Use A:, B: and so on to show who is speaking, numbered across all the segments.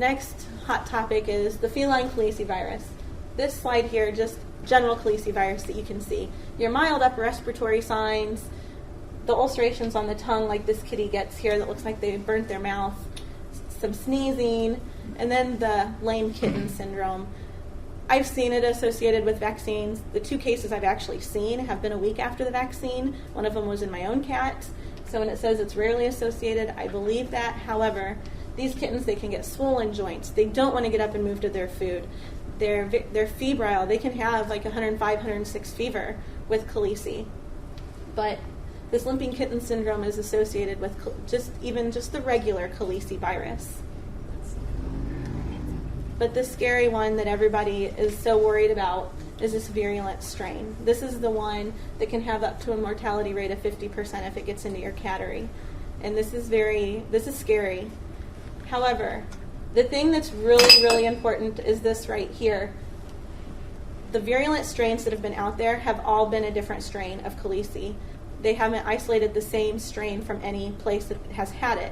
A: Next hot topic is the Feline Calicivirus. This slide here, just general calicivirus that you can see. Your mild upper respiratory signs, the ulcerations on the tongue like this kitty gets here that looks like they burnt their mouth, some sneezing, and then the lame kitten syndrome. I've seen it associated with vaccines. The 2 cases I've actually seen have been a week after the vaccine. One of them was in my own cat. So when it says it's rarely associated, I believe that. However, these kittens, they can get swollen joints. They don't want to get up and move to their food. They're febrile. They can have like 105, 106 fever with Khalees. But this limping kitten syndrome is associated with just the regular calicivirus. But the scary one that everybody is so worried about is this virulent strain. This is the one that can have up to a mortality rate of 50% if it gets into your cattery. And this is scary. However, the thing that's really, really important is this right here. The virulent strains that have been out there have all been a different strain of Khalees. They haven't isolated the same strain from any place that has had it.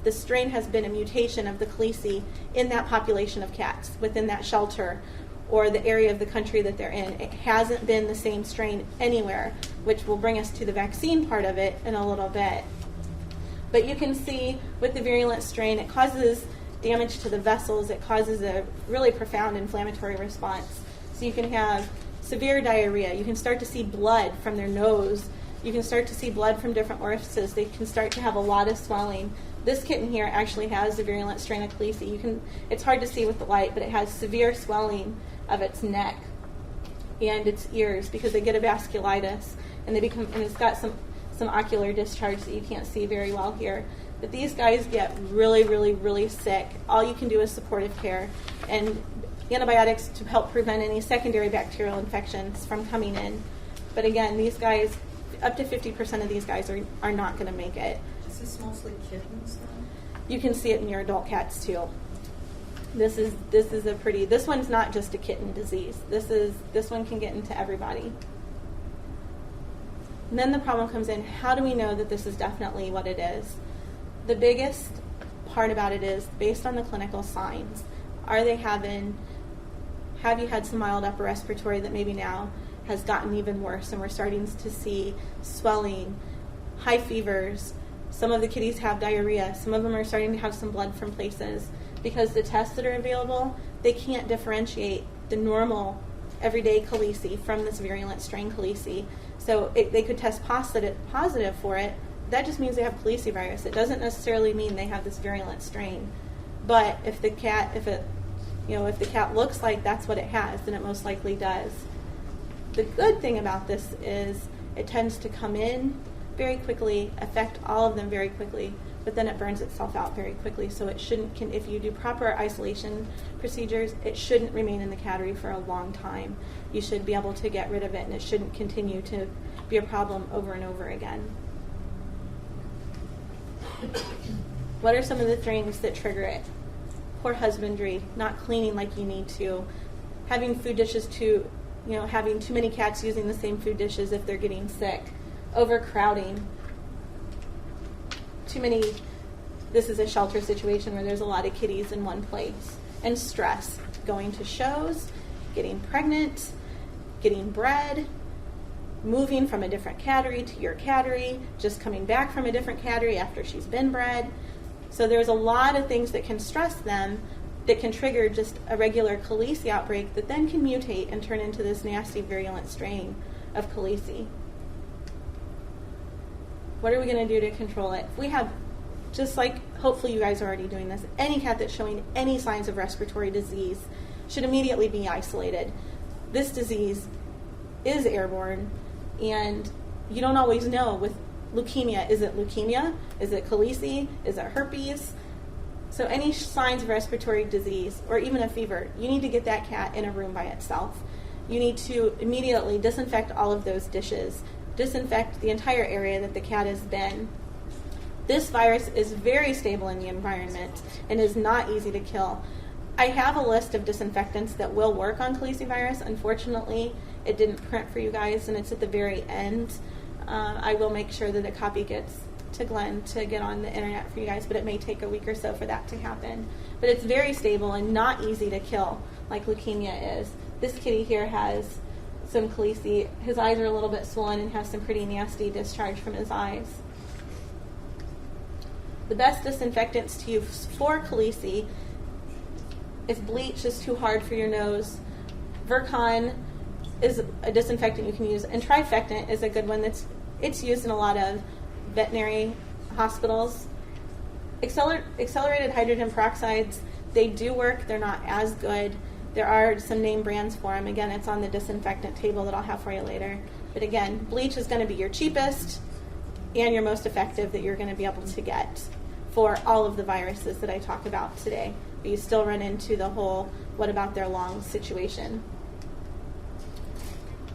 A: The strain has been a mutation of the Khalees in that population of cats, within that shelter, or the area of the country that they're in. It hasn't been the same strain anywhere, which will bring us to the vaccine part of it in a little bit. But you can see with the virulent strain, it causes damage to the vessels. It causes a really profound inflammatory response. So you can have severe diarrhea. You can start to see blood from their nose. You can start to see blood from different orifices. They can start to have a lot of swelling. This kitten here actually has the virulent strain of Khalees. It's hard to see with the light, but it has severe swelling of its neck and its ears because they get a vasculitis, and it's got some ocular discharge that you can't see very well here. But these guys get really, really, really sick. All you can do is supportive care and antibiotics to help prevent any secondary bacterial infections from coming in. But again, these guys, up to 50% of these guys are not going to make it.
B: Is this mostly kittens then?
A: You can see it in your adult cats too. This one's not just a kitten disease. This one can get into everybody. And then the problem comes in, how do we know that this is definitely what it is? The biggest part about it is based on the clinical signs. Have you had some mild upper respiratory that maybe now has gotten even worse, and we're starting to see swelling, high fevers. Some of the kitties have diarrhea. Some of them are starting to have some blood from places. Because the tests that are available, they can't differentiate the normal everyday Khalees from this virulent strain Khalees. So they could test positive for it. That just means they have calicivirus. It doesn't necessarily mean they have this virulent strain. But if the cat looks like that's what it has, then it most likely does. The good thing about this is it tends to come in very quickly, affect all of them very quickly, but then it burns itself out very quickly. So it shouldn't, if you do proper isolation procedures, it shouldn't remain in the cattery for a long time. You should be able to get rid of it, and it shouldn't continue to be a problem over and over again. What are some of the things that trigger it? Poor husbandry, not cleaning like you need to, having food dishes having too many cats using the same food dishes if they're getting sick, overcrowding, this is a shelter situation where there's a lot of kitties in one place, and stress, going to shows, getting pregnant, getting bred, moving from a different cattery to your cattery, just coming back from a different cattery after she's been bred. So there's a lot of things that can stress them that can trigger just a regular Khalees outbreak that then can mutate and turn into this nasty virulent strain of Khalees. What are we going to do to control it? If we have, just like hopefully you guys are already doing this, any cat that's showing any signs of respiratory disease should immediately be isolated. This disease is airborne, and you don't always know with leukemia. Is it leukemia? Is it Khalees? Is it herpes? So any signs of respiratory disease or even a fever, you need to get that cat in a room by itself. You need to immediately disinfect all of those dishes, disinfect the entire area that the cat has been. This virus is very stable in the environment and is not easy to kill. I have a list of disinfectants that will work on calicivirus. Unfortunately, it didn't print for you guys, and it's at the very end. I will make sure that a copy gets to Glenn to get on the internet for you guys, but it may take a week or so for that to happen. But it's very stable and not easy to kill like leukemia is. This kitty here has some Khalees. His eyes are a little bit swollen and has some pretty nasty discharge from his eyes. The best disinfectants to use for Khalees, if bleach is too hard for your nose, Virkon is a disinfectant you can use, and trifectant is a good one it's used in a lot of veterinary hospitals. Accelerated hydrogen peroxides, they do work. They're not as good. There are some name brands for them. Again, it's on the disinfectant table that I'll have for you later. But again, bleach is going to be your cheapest and your most effective that you're going to be able to get for all of the viruses that I talk about today. But you still run into the whole what about their lungs situation.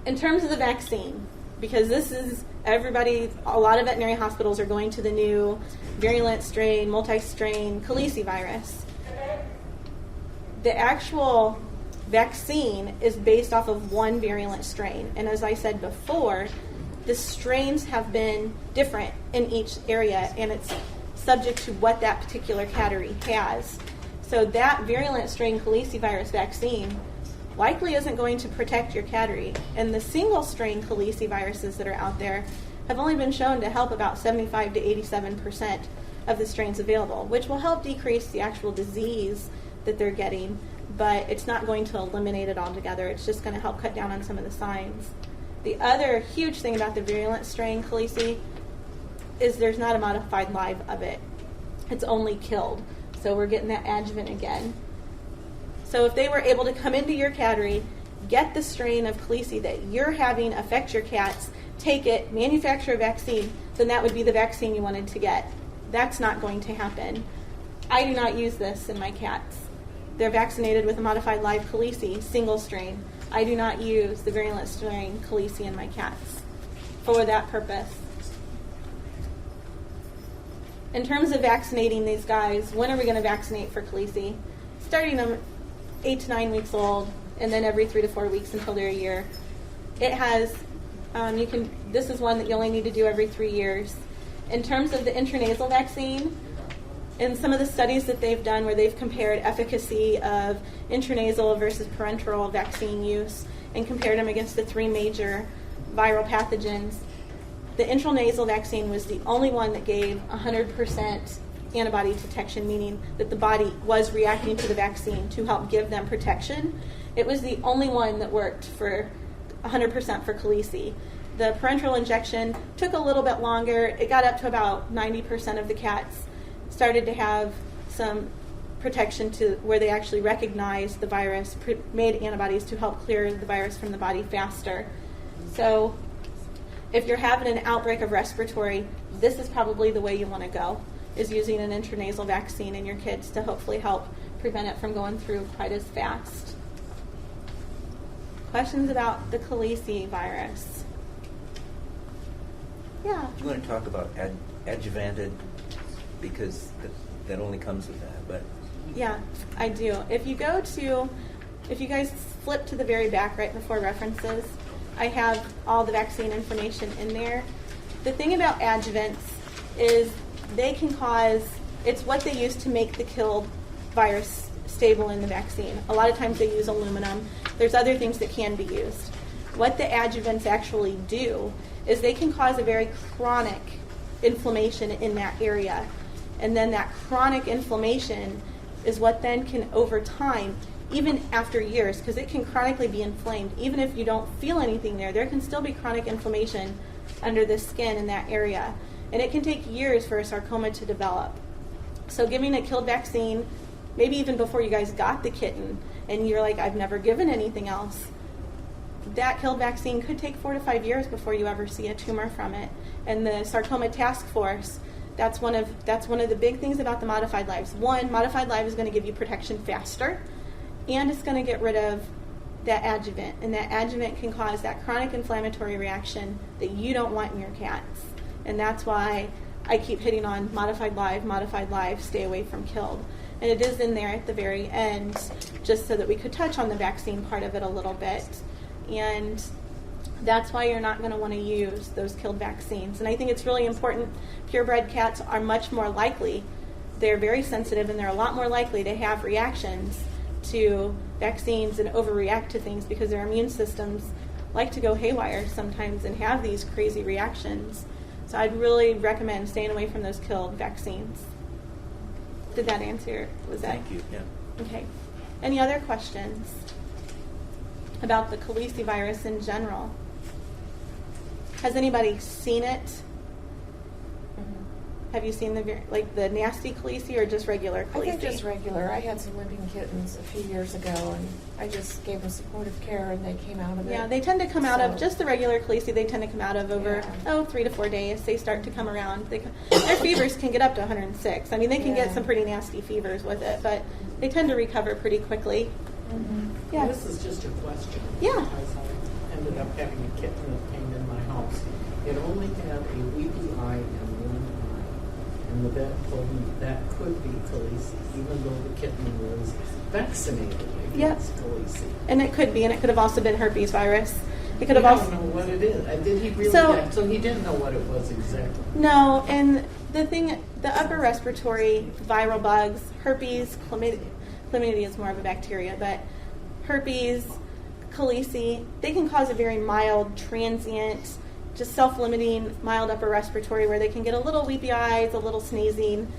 A: In terms of the vaccine, because this is everybody, a lot of veterinary hospitals are going to the new virulent strain, multi-strain Calicivirus. The actual vaccine is based off of one virulent strain. And as I said before, the strains have been different in each area, and it's subject to what that particular Cattery has. So that virulent strain Calicivirus vaccine likely isn't going to protect your Cattery. And the single strain Caliciviruses that are out there have only been shown to help about 75 to 87% of the strains available, which will help decrease the actual disease that they're getting, but it's not going to eliminate it altogether. It's just going to help cut down on some of the signs. The other huge thing about the virulent strain Khalees is there's not a modified live of it. It's only killed. So we're getting that adjuvant again. So if they were able to come into your Cattery, get the strain of Khalees that you're having affect your cats, take it, manufacture a vaccine, then that would be the vaccine you wanted to get. That's not going to happen. I do not use this in my cats. They're vaccinated with a modified live Khalees, single strain. I do not use the virulent strain Khalees in my cats for that purpose. In terms of vaccinating these guys, when are we going to vaccinate for Khalees? Starting them 8 to 9 weeks old, and then every 3 to 4 weeks until they're a year. It has, this is one that you only need to do every 3 years. In terms of the intranasal vaccine, in some of the studies that they've done where they've compared efficacy of intranasal versus parenteral vaccine use and compared them against the 3 major viral pathogens, the intranasal vaccine was the only one that gave 100% antibody detection, meaning that the body was reacting to the vaccine to help give them protection. It was the only one that worked for 100% for Khalees. The parenteral injection took a little bit longer. It got up to about 90% of the cats started to have some protection to where they actually recognized the virus, made antibodies to help clear the virus from the body faster. So if you're having an outbreak of respiratory, this is probably the way you want to go, is using an intranasal vaccine in your kids to hopefully help prevent it from going through quite as fast. Questions about the Khalees virus? Yeah.
C: Do you want to talk about adjuvanted? Because that only comes with that, but...
A: Yeah, I do. If you guys flip to the very back right before references, I have all the vaccine information in there. The thing about adjuvants is they can cause, it's what they use to make the killed virus stable in the vaccine. A lot of times they use aluminum. There's other things that can be used. What the adjuvants actually do is they can cause a very chronic inflammation in that area. And then that chronic inflammation is what then can, over time, even after years, because it can chronically be inflamed, even if you don't feel anything there can still be chronic inflammation under the skin in that area. And it can take years for a sarcoma to develop. So giving a killed vaccine, maybe even before you guys got the kitten, and you're like, I've never given anything else, that killed vaccine could take 4 to 5 years before you ever see a tumor from it. And the sarcoma task force, that's one of the big things about the modified lives. One, modified live is going to give you protection faster, and it's going to get rid of that adjuvant. And that adjuvant can cause that chronic inflammatory reaction that you don't want in your cats. And that's why I keep hitting on modified live, stay away from killed. And it is in there at the very end, just so that we could touch on the vaccine part of it a little bit. And That's why you're not going to want to use those killed vaccines. And I think it's really important. Purebred cats are much more likely, they're very sensitive, and they're a lot more likely to have reactions to vaccines and overreact to things because their immune systems like to go haywire sometimes and have these crazy reactions. So I'd really recommend staying away from those killed vaccines. Did that answer?
C: Thank you. Yeah.
A: Okay. Any other questions about the calicivirus in general? Has anybody seen it? Have you seen the nasty Khaleesi or just regular Khaleesi?
D: I think just regular. I had some limping kittens a few years ago, and I just gave them supportive care, and they came out of it.
A: Yeah, they tend to come out of just the regular Khaleesi. They tend to come out of over 3 to 4 days. They start to come around. Their fevers can get up to 106. I mean, they can get some pretty nasty fevers with it, but they tend to recover pretty quickly.
D: Mm-hmm.
A: Yeah.
E: This is just a question.
A: Yeah.
E: Because I ended up having a kitten that came in my house. It only had a weepy eye and one eye. And the vet told me that could be Khalees, even though the kitten was vaccinated against Khalees.
A: And it could be, and it could have also been herpes virus. It could have
E: I
A: also.
E: don't know what it is. Did he really? So he didn't know what it was exactly.
A: No, and the upper respiratory viral bugs, herpes, chlamydia is more of a bacteria, but herpes, Khalees, they can cause a very mild, transient, just self-limiting, mild upper respiratory where they can get a little weepy eyes, a little sneezing,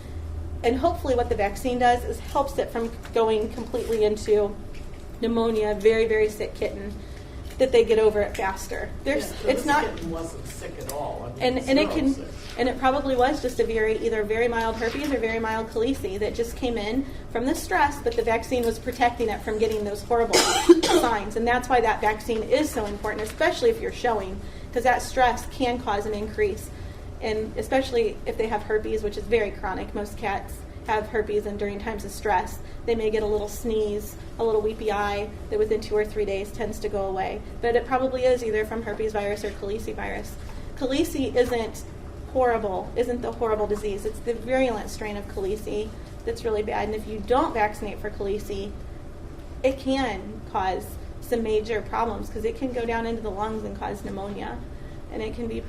A: and hopefully what the vaccine does is helps it from going completely into pneumonia, very, very sick kitten, that they get over it faster.
E: It's not. Kitten wasn't sick at all. I mean,
A: and it probably was just either very mild herpes or very mild Khalees that just came in from the stress, but the vaccine was protecting it from getting those horrible signs. And that's why that vaccine is so important, especially if you're showing, because that stress can cause an increase. And especially if they have herpes, which is very chronic. Most cats have herpes, and during times of stress, they may get a little sneeze, a little weepy eye that within 2 or 3 days tends to go away. But it probably is either from herpes virus or calicivirus. Khaleesi isn't the horrible disease. It's the virulent strain of Khaleesi that's really bad. And if you don't vaccinate for Khaleesi, it can cause some major problems because it can go down into the lungs and cause pneumonia. And it can be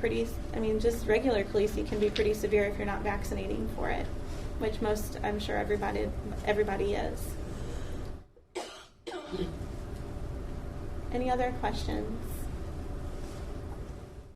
A: just regular Khaleesi can be pretty severe if you're not vaccinating for it, which I'm sure everybody is. Any other questions?